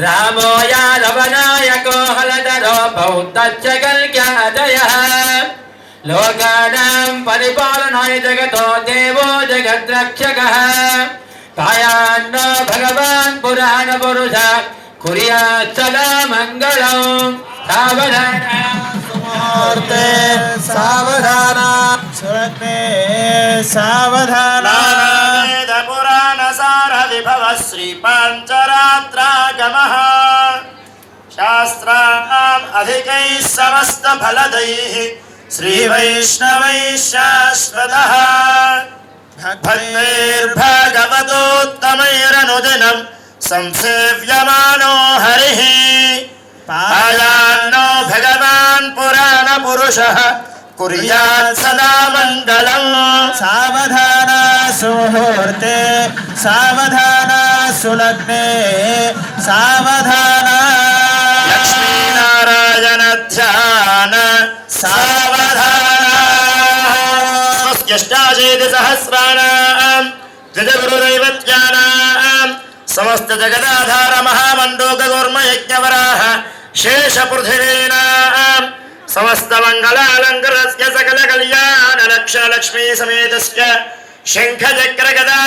रामो यादवनायको हलधरो बौद्धश्च कल्क्यादयः लोकानां परिपालनाय जगतो देवो जगद्रक्षकः कायान्नो भगवान् पुराणपुरुष कुर्यात् सदा मङ्गलम् सावधाना सुमुहूर्ते सावधाना सुरत्ने सावधाना वेद पुराण सारविभव श्री पाञ्चरात्रागमः शास्त्राणाम् अधिकैः समस्त फलदैः श्री वैष्णवैः शाश्वतः भक्तैर्भगवतोत्तमैरनुदिनं संसेव्यमानो हरिः पायान्नो भगवान् पुराणपुरुषः कुर्यात् सदा मङ्गलम् सावधाना सुमुहूर्ते सावधाना सुलग्ने सावधाना लक्ष्मीनारायण ध्यान सावधाना स्वस्त्यष्टाशीति सहस्राणां द्विजगुरुदैवत्यानां समस्त जगदाधार महामण्डूककूर्म यज्ञवराह शेषपृथिवीनां समस्त मंगलालंकृतस्य सकल कल्याण लक्ष्मी समेतस्य शंख चक्र गदा